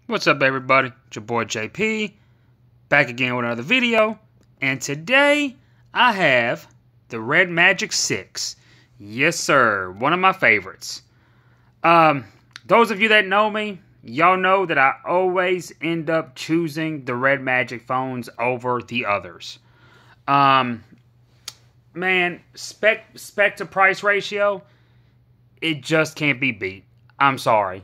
What's up, everybody? It's your boy JP, back again with another video, and today I have the RedMagic 6. Yes, sir, one of my favorites. Those of you that know me, y'all know that I always end up choosing the RedMagic phones over the others. Man, spec to price ratio, it just can't be beat. I'm sorry.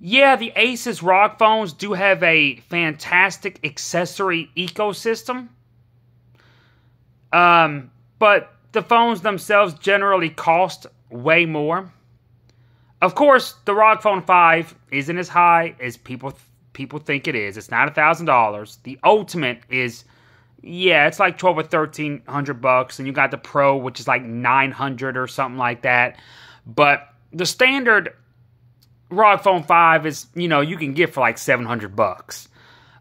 Yeah, the Asus ROG phones do have a fantastic accessory ecosystem. But the phones themselves generally cost way more. Of course, the ROG Phone 5 isn't as high as people think it is. It's not $1,000. The Ultimate is, yeah, it's like $1,200 or $1,300, and you got the Pro, which is like $900 or something like that. But the standard ROG Phone 5 is, you can get for like $700.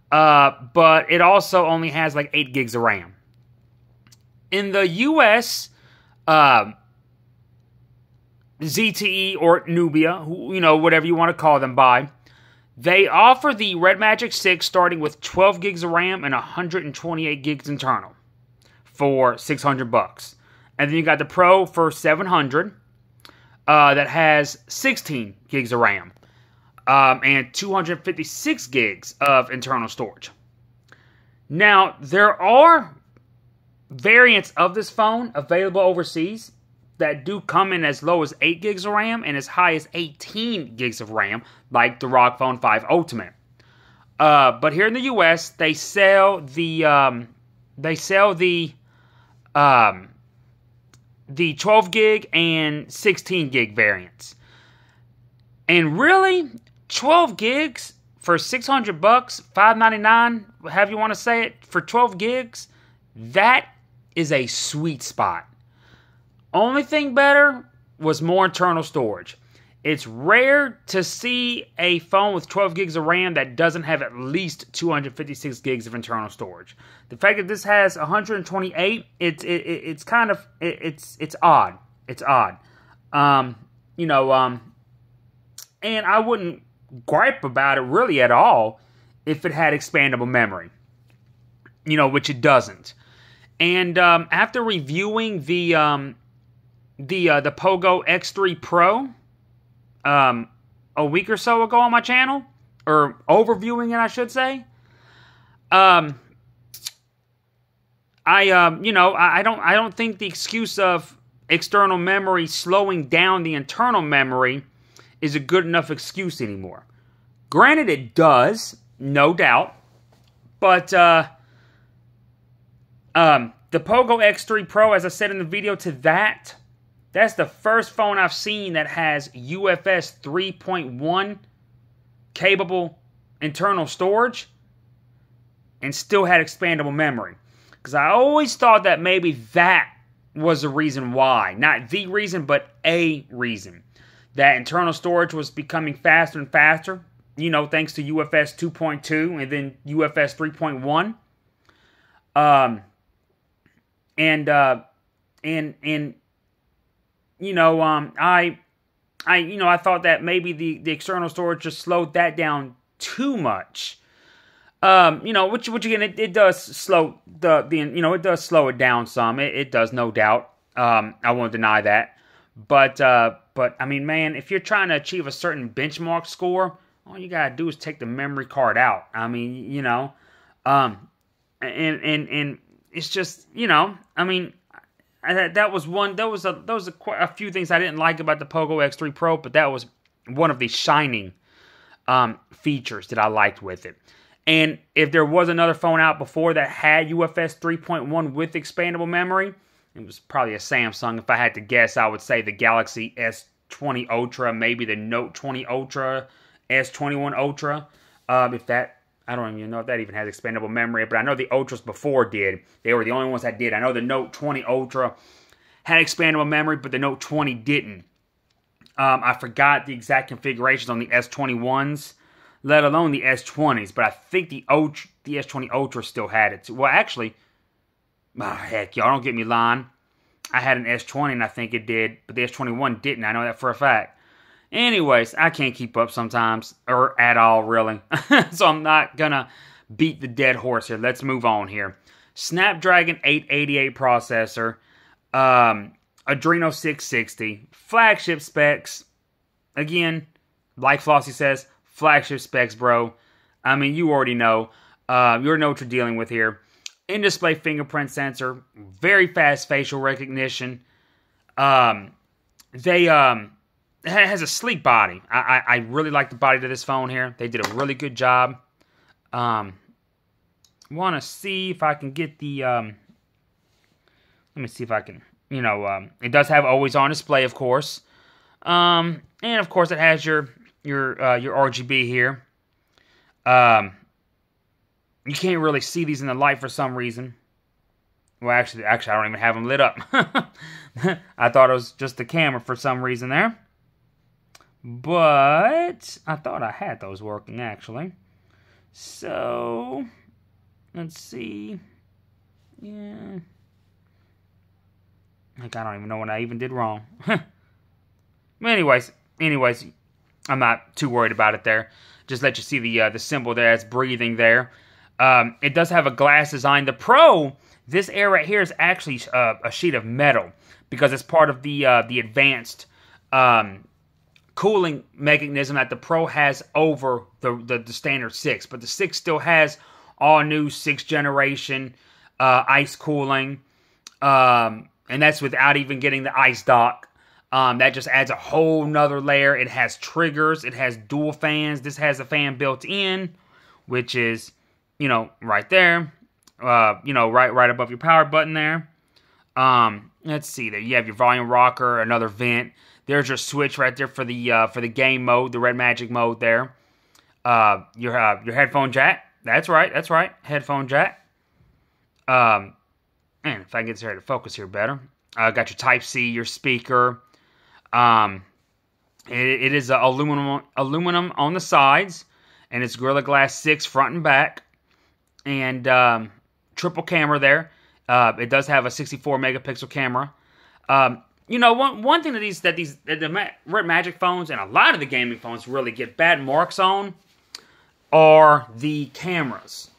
But it also only has like 8 gigs of RAM. In the US, ZTE or Nubia, whatever you want to call them by, they offer the RedMagic 6 starting with 12 gigs of RAM and 128 gigs internal for $600. And then you got the Pro for $700. That has 16 gigs of RAM and 256 gigs of internal storage. Now, there are variants of this phone available overseas that do come in as low as 8 gigs of RAM and as high as 18 gigs of RAM, like the ROG Phone 5 Ultimate. But here in the US, they sell the 12 gig and 16 gig variants. And really, 12 gigs for $600, $599, however you want to say it, for 12 gigs, that is a sweet spot. Only thing better was more internal storage. It's rare to see a phone with 12 gigs of RAM that doesn't have at least 256 gigs of internal storage. The fact that this has 128, it's kind of it's odd. It's odd. And I wouldn't gripe about it really at all if it had expandable memory. Which it doesn't. And after reviewing the Pogo X3 Pro a week or so ago on my channel, or overviewing it, I should say. I don't think the excuse of external memory slowing down the internal memory is a good enough excuse anymore. Granted, it does, no doubt, but the Pogo X3 Pro, as I said in the video, that's the first phone I've seen that has UFS 3.1 capable internal storage and still had expandable memory. Because I always thought that maybe that was the reason why. Not the reason, but a reason. That internal storage was becoming faster and faster, thanks to UFS 2.2 and then UFS 3.1. I thought that maybe the external storage just slowed that down too much. Which again, it does slow it does slow it down some. It does, no doubt. I won't deny that. But I mean, man, if you're trying to achieve a certain benchmark score, all you gotta do is take the memory card out. I mean, and it's just, I mean, that was a few things I didn't like about the Pogo X3 Pro, but that was one of the shining features that I liked with it. And if there was another phone out before that had UFS 3.1 with expandable memory, it was probably a Samsung. If I had to guess, I would say the Galaxy S20 Ultra, maybe the Note 20 Ultra, S21 Ultra. I don't even know if that even has expandable memory, but I know the Ultras before did. They were the only ones that did. I know the Note 20 Ultra had expandable memory, but the Note 20 didn't. I forgot the exact configurations on the S21s, let alone the S20s, but I think the S20 Ultra still had it too. Well, actually, heck, y'all don't get me lying. I had an S20 and I think it did, but the S21 didn't. I know that for a fact. Anyways, I can't keep up sometimes, or at all, really. So I'm not gonna beat the dead horse here. Let's move on here. Snapdragon 888 processor, Adreno 660, flagship specs. Again, like Flossie says, flagship specs, bro. I mean, you already know. You already know what you're dealing with here. In-display fingerprint sensor, very fast facial recognition. It has a sleek body. I really like the body to this phone here. They did a really good job. Want to see if I can get the... let me see if I can... it does have always on display, of course. And of course, it has your RGB here. You can't really see these in the light for some reason. Well, actually, I don't even have them lit up. I thought it was just the camera for some reason there. But I thought I had those working, actually. So, let's see. Yeah. Like, I don't even know what I even did wrong. anyways, I'm not too worried about it there. Just let you see the symbol there. It's breathing there. It does have a glass design. The Pro, this area right here is actually a sheet of metal because it's part of the advanced cooling mechanism that the Pro has over the standard 6. But the 6 still has all new 6th generation ice cooling. And that's without even getting the ice dock. That just adds a whole nother layer. It has triggers. It has dual fans. This has a fan built in, which is, right there. Right above your power button there. Let's see there. You have your volume rocker, another vent. There's your switch right there for the game mode, the RedMagic mode there. Your headphone jack. That's right. Headphone jack. And if I can get this here to focus here better. Got your Type-C, your speaker. It is aluminum on the sides, and it's Gorilla Glass 6 front and back, and triple camera there. It does have a 64 megapixel camera. One thing that the RedMagic phones and a lot of the gaming phones really get bad marks on are the cameras.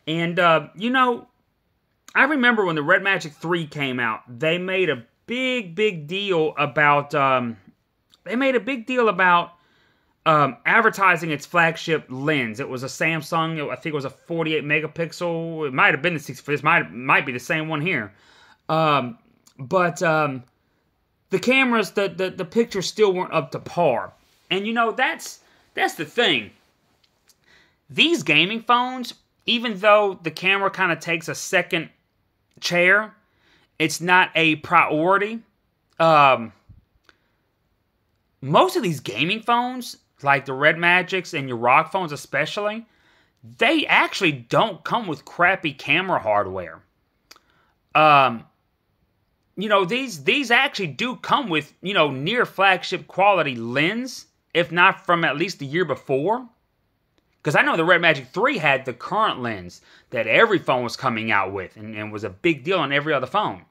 And I remember when the RedMagic 3 came out, they made a big deal about advertising its flagship lens. It was a Samsung. I think it was a 48 megapixel. It might have been the 64. This might be the same one here. But the cameras, the pictures still weren't up to par. And that's the thing. These gaming phones, even though the camera kind of takes a second chair, it's not a priority. Most of these gaming phones, like the RedMagics and your ROG phones especially, they actually don't come with crappy camera hardware. These actually do come with, near flagship quality lens, if not from at least the year before. Because I know the RedMagic 3 had the current lens that every phone was coming out with, and was a big deal on every other phone.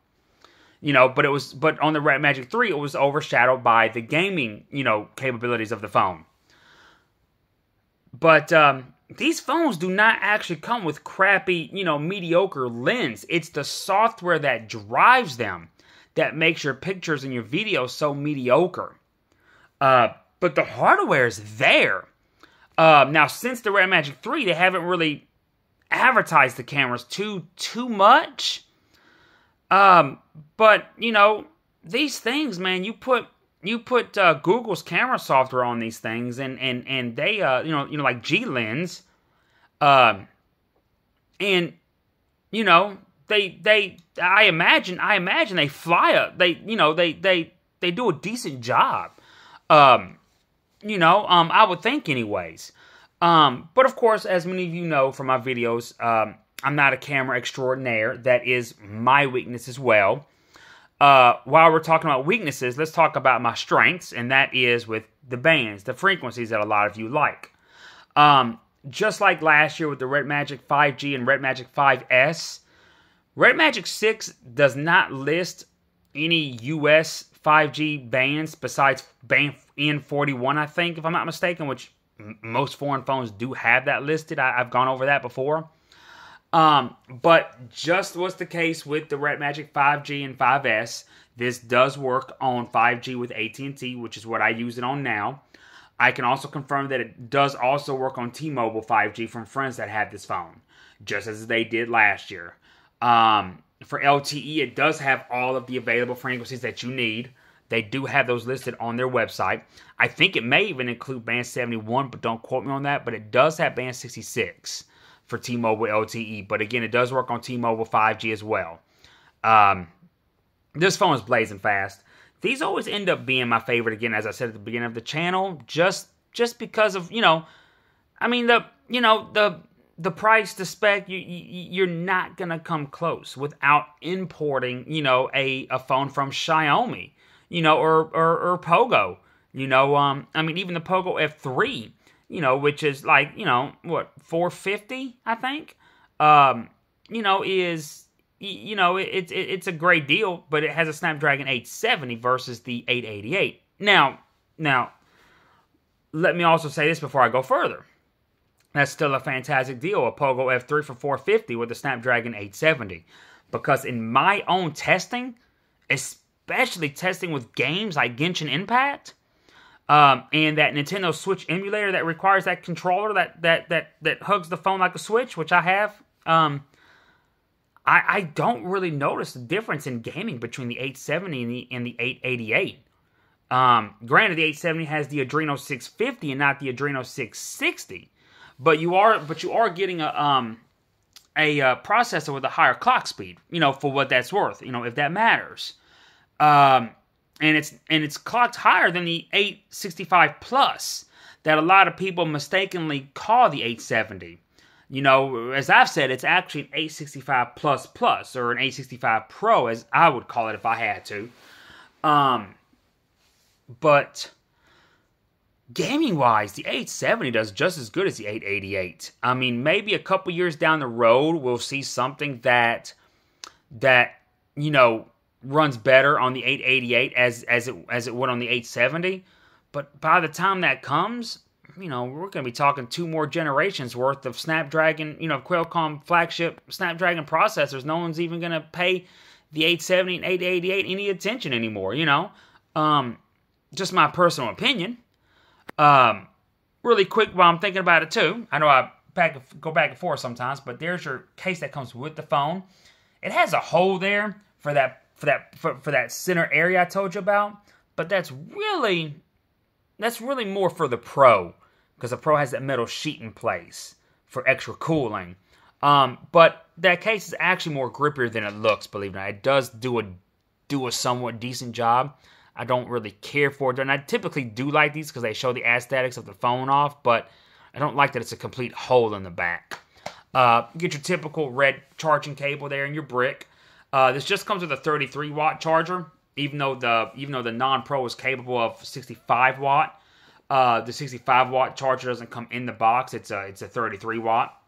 But on the RedMagic 3, it was overshadowed by the gaming, capabilities of the phone. But these phones do not actually come with crappy, mediocre lens. It's the software that drives them that makes your pictures and your videos so mediocre. But the hardware is there. Now, since the RedMagic 3, they haven't really advertised the cameras too much. But these things, man, you put Google's camera software on these things, and they like G-Lens, I imagine they fly they do a decent job. I would think anyways. But of course, as many of you know from my videos, I'm not a camera extraordinaire. That is my weakness as well. While we're talking about weaknesses, let's talk about my strengths, and that is with the bands, the frequencies that a lot of you like. Just like last year with the RedMagic 5G and RedMagic 5S, RedMagic 6 does not list any US 5G bands besides band N41, I think, if I'm not mistaken, which most foreign phones do have that listed. I've gone over that before. But just was the case with the RedMagic 5G and 5S. This does work on 5G with AT&T, which is what I use it on now. I can also confirm that it does also work on T-Mobile 5G from friends that had this phone, just as they did last year. For LTE, it does have all of the available frequencies that you need. They do have those listed on their website. I think it may even include band 71, but don't quote me on that. But it does have band 66 for T-Mobile LTE. But again, it does work on T-Mobile 5G as well. This phone is blazing fast. These always end up being my favorite, again, as I said at the beginning of the channel, just because of, I mean, the price, the spec, you're not going to come close without importing, a phone from Xiaomi, or Pogo, I mean, even the Pogo F3, which is like, what, $450, I think, is, it's a great deal, but it has a Snapdragon 870 versus the 888. Now, let me also say this before I go further. That's still a fantastic deal, a Pogo F3 for $450 with a Snapdragon 870. Because in my own testing, especially testing with games like Genshin Impact, and that Nintendo Switch emulator that requires that controller that hugs the phone like a Switch, which I have, I don't really notice the difference in gaming between the 870 and the 888. Granted, the 870 has the Adreno 650 and not the Adreno 660, but you are getting a processor with a higher clock speed, for what that's worth, if that matters. And it's clocked higher than the 865 Plus that a lot of people mistakenly call the 870. As I've said, it's actually an 865 Plus Plus, or an 865 Pro, as I would call it if I had to. But gaming-wise, the 870 does just as good as the 888. I mean, maybe a couple years down the road, we'll see something that runs better on the 888 as it would on the 870. But by the time that comes, we're going to be talking 2 more generations worth of Snapdragon, Qualcomm flagship Snapdragon processors. No one's even going to pay the 870 and 888 any attention anymore, Just my personal opinion. Really quick while I'm thinking about it too. I know I go back and forth sometimes, but there's your case that comes with the phone. It has a hole there for that center area I told you about, but that's really more for the Pro, because the Pro has that metal sheet in place for extra cooling. But that case is actually more grippier than it looks, believe it or not. It does do a somewhat decent job. I don't really care for it. And I typically do like these because they show the aesthetics of the phone off, but I don't like that it's a complete hole in the back. Get your typical red charging cable there in your brick. This just comes with a 33-watt charger, even though the non-Pro is capable of 65-watt. The 65-watt charger doesn't come in the box. It's a 33-watt.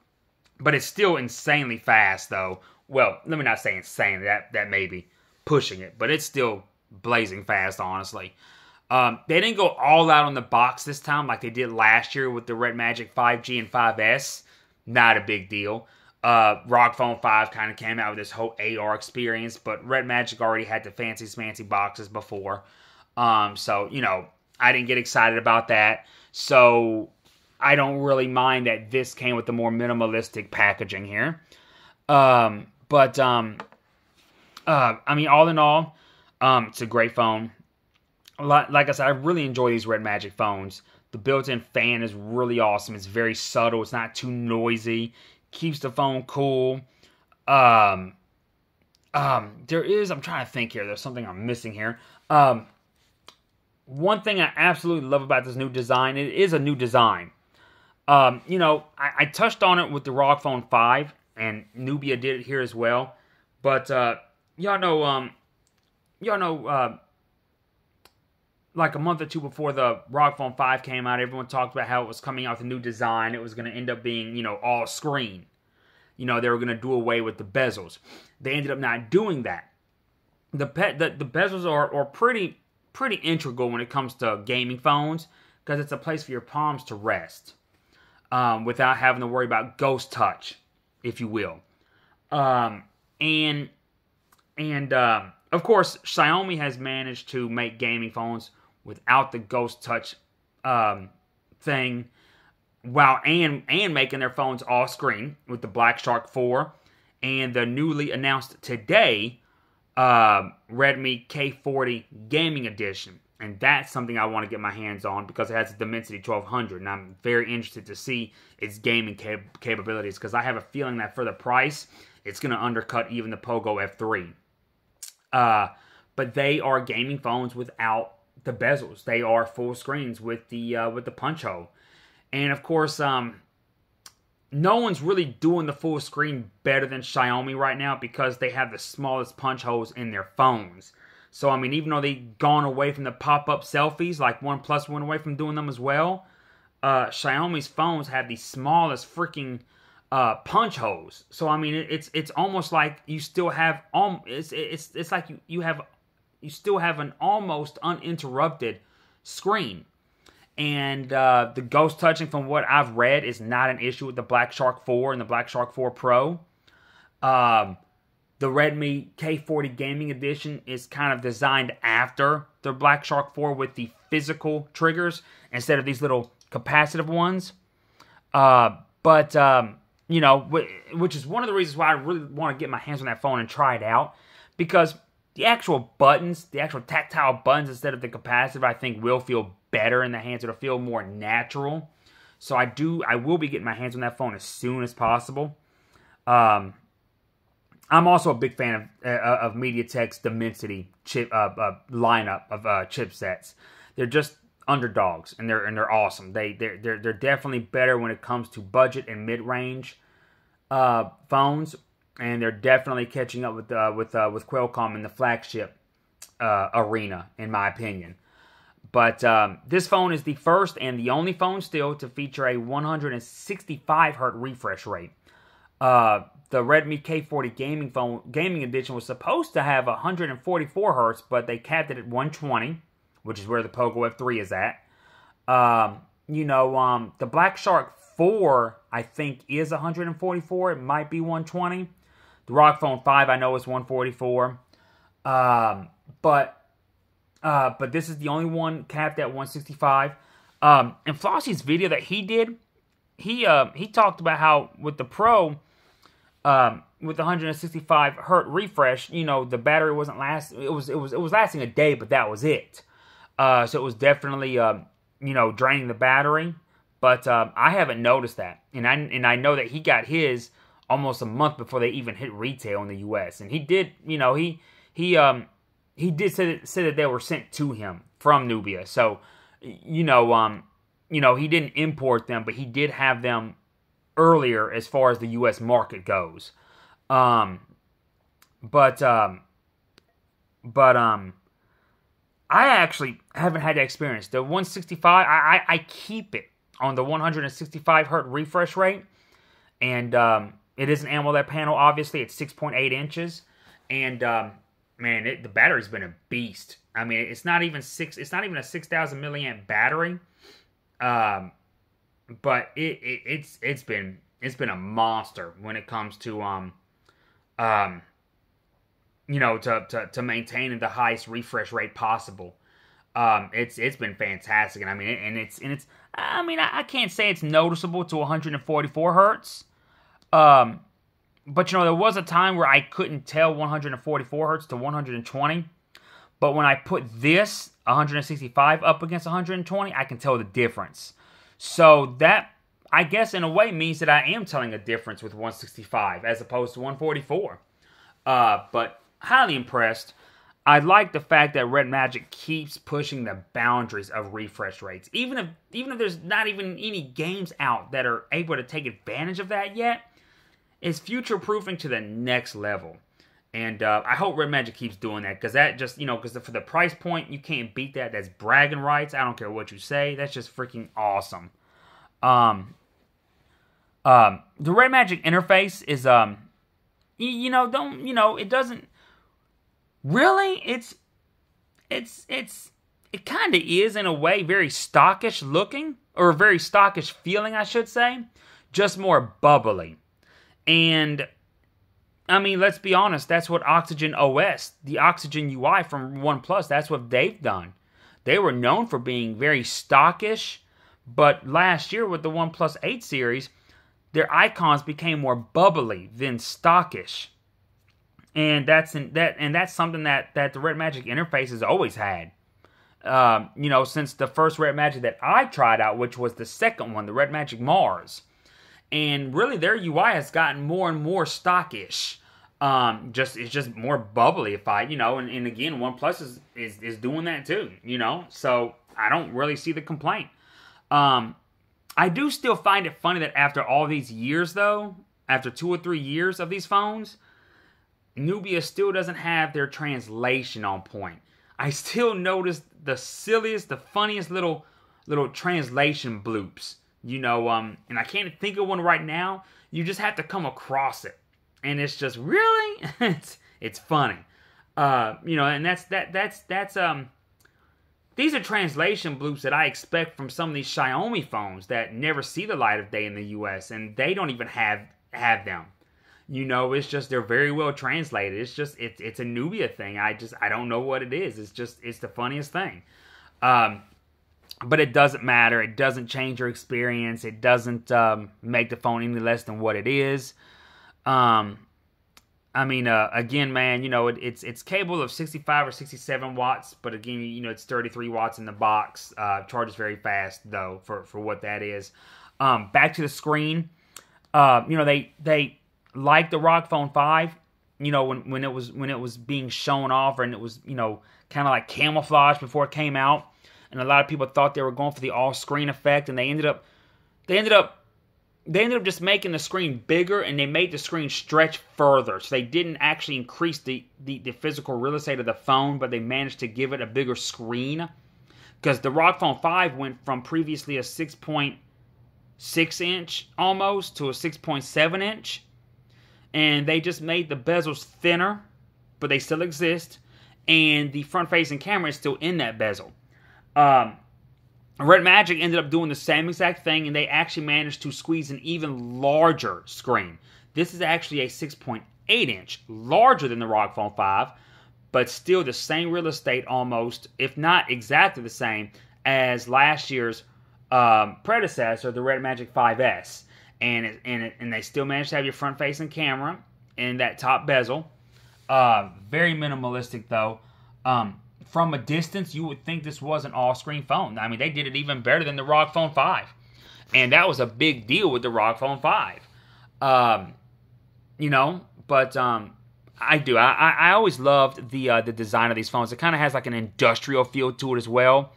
But it's still insanely fast, though. Well, let me not say insane. That may be pushing it. But it's still blazing fast, honestly. They didn't go all out on the box this time like they did last year with the RedMagic 5G and 5S. Not a big deal. ROG Phone 5 kind of came out with this whole AR experience, but RedMagic already had the fancy boxes before. So, I didn't get excited about that. So, I don't really mind that this came with the more minimalistic packaging here. I mean, all in all, it's a great phone. Like I said, I really enjoy these RedMagic phones. The built-in fan is really awesome. It's very subtle. It's not too noisy. Keeps the phone cool. I'm trying to think here. There's something I'm missing here. One thing I absolutely love about this new design, it is a new design. I touched on it with the ROG Phone 5, and Nubia did it here as well. But, y'all know, like a month or two before the ROG Phone 5 came out, everyone talked about how it was coming out with a new design. It was going to end up being, all screen. They were going to do away with the bezels. They ended up not doing that. The bezels are pretty pretty integral when it comes to gaming phones, because it's a place for your palms to rest without having to worry about ghost touch, if you will. And of course, Xiaomi has managed to make gaming phones without the ghost touch thing, while and making their phones all screen with the Black Shark 4 and the newly announced today Redmi K40 Gaming Edition. And that's something I want to get my hands on because it has a Dimensity 1200, and I'm very interested to see its gaming capabilities, because I have a feeling that for the price, it's going to undercut even the Pogo F3. But they are gaming phones without the bezels. They are full screens with the punch hole. And of course, no one's really doing the full screen better than Xiaomi right now, because they have the smallest punch holes in their phones. So, I mean, even though they've gone away from the pop-up selfies, like OnePlus went away from doing them as well, Xiaomi's phones have the smallest freaking punch holes. So, I mean, it's almost like you still have it's like you still have an almost uninterrupted screen. And the ghost touching, from what I've read, is not an issue with the Black Shark 4 and the Black Shark 4 Pro. The Redmi K40 Gaming Edition is kind of designed after the Black Shark 4 with the physical triggers instead of these little capacitive ones. You know, which is one of the reasons why I really want to get my hands on that phone and try it out. Because the actual buttons, the actual tactile buttons instead of the capacitive, I think will feel better in the hands. It'll feel more natural. So I will be getting my hands on that phone as soon as possible. I'm also a big fan of MediaTek's Dimensity chip lineup of chipsets. They're just underdogs, and they're awesome. They're definitely better when it comes to budget and mid-range phones, and they're definitely catching up with Qualcomm in the flagship arena, in my opinion. But this phone is the first and the only phone still to feature a 165 Hz refresh rate. The Redmi K40 Gaming Edition was supposed to have 144 Hz, but they capped it at 120, which is where the Pogo F3 is at. The Black Shark 4, I think, is 144. It might be 120. The ROG Phone 5, I know, is 144. But this is the only one capped at 165. In Flossie's video that he did, he talked about how with the Pro, with the 165 Hz refresh, the battery wasn't lasting. It was lasting a day, but that was it. So it was definitely draining the battery. But I haven't noticed that, and I know that he got his almost a month before they even hit retail in the U.S. And he did, he did say that they were sent to him from Nubia. So he didn't import them, but he did have them earlier as far as the U.S. market goes. I actually haven't had that experience. The 165, I keep it on the 165 Hz refresh rate, and it is an AMOLED panel. Obviously, it's 6.8 inches, and man, the battery's been a beast. I mean, it's not even a 6,000 milliamp battery. But it's been a monster when it comes to to maintaining the highest refresh rate possible. It's been fantastic, and I mean I can't say it's noticeable to 144 Hz. But there was a time where I couldn't tell 144 Hz to 120. But when I put this 165 up against 120, I can tell the difference. So that, I guess, in a way means that I am telling a difference with 165 as opposed to 144. But highly impressed. I like the fact that RedMagic keeps pushing the boundaries of refresh rates. Even if there's not even any games out that are able to take advantage of that yet, it's future-proofing to the next level. And I hope RedMagic keeps doing that, because that just, because for the price point, you can't beat that. That's bragging rights. I don't care what you say. That's just freaking awesome. The RedMagic interface is, it doesn't, really, it's it kind of is, in a way, very stockish looking, or very stockish feeling, I should say. Just more bubbly. And, I mean, let's be honest, that's what Oxygen OS, the Oxygen UI from OnePlus, that's what they've done. They were known for being very stockish, but last year with the OnePlus 8 series, their icons became more bubbly than stockish. And that's something that the RedMagic interface has always had. Since the first RedMagic that I tried out, which was the second one, the RedMagic Mars. And really, their UI has gotten more and more stockish. It's just more bubbly, and again, OnePlus is doing that too, so I don't really see the complaint. I do still find it funny that after all these years, though, after 2 or 3 years of these phones, Nubia still doesn't have their translation on point. I still notice the silliest, the funniest little translation bloops, and I can't think of one right now. You just have to come across it. And it's just really, it's funny, and these are translation bloops that I expect from some of these Xiaomi phones that never see the light of day in the U.S. and they don't even have them. It's just they're very well translated. It's a Nubia thing. I don't know what it is. It's the funniest thing. But it doesn't matter. It doesn't change your experience. It doesn't make the phone any less than what it is. Again, man, it's capable of 65 or 67 watts, but again, it's 33 watts in the box. Charges very fast, though, for what that is. Back to the screen, they like the ROG Phone 5, when it was being shown off, and it was, kind of like camouflage before it came out, and a lot of people thought they were going for the all-screen effect, and they ended up just making the screen bigger, and they made the screen stretch further. So they didn't actually increase the physical real estate of the phone, but they managed to give it a bigger screen. Because the ROG Phone 5 went from previously a 6.6 inch almost to a 6.7 inch. And they just made the bezels thinner, but they still exist. And the front-facing camera is still in that bezel. RedMagic ended up doing the same exact thing, and they actually managed to squeeze an even larger screen. This is actually a 6.8 inch, larger than the ROG Phone 5, but still the same real estate almost, if not exactly the same, as last year's predecessor, the RedMagic 5S. And they still managed to have your front-facing camera in that top bezel. Very minimalistic, though. From a distance, you would think this was an all-screen phone. I mean, they did it even better than the ROG Phone 5. And that was a big deal with the ROG Phone 5. I always loved the design of these phones. It kind of has like an industrial feel to it as well.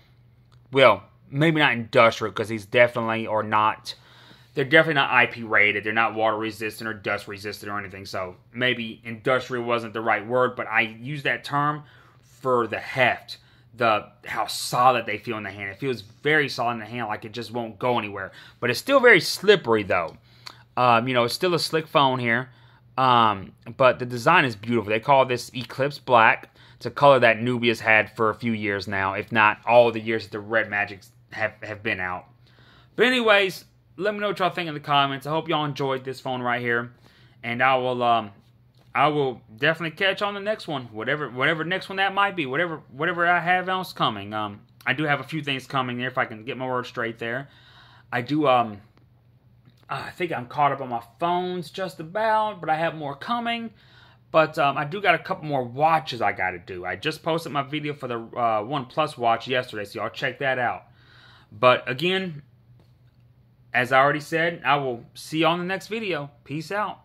Well, maybe not industrial, because they're definitely not IP rated. They're not water resistant or dust resistant or anything. So maybe industrial wasn't the right word, but I use that term for the heft, how solid they feel in the hand. It feels very solid in the hand, like it just won't go anywhere. But it's still very slippery, though. It's still a slick phone here. But the design is beautiful. They call this Eclipse Black. It's a color that Nubia's had for a few years now, if not all the years that the RedMagics have been out. But anyways, let me know what y'all think in the comments. I hope y'all enjoyed this phone right here. And I will definitely catch on the next one, whatever next one that might be, whatever I have else coming. I do have a few things coming there, if I can get my words straight there. I do, I think I'm caught up on my phones just about, but I have more coming. But I do got a couple more watches I got to do. I just posted my video for the OnePlus watch yesterday, so y'all check that out. But again, as I already said, I will see you on the next video. Peace out.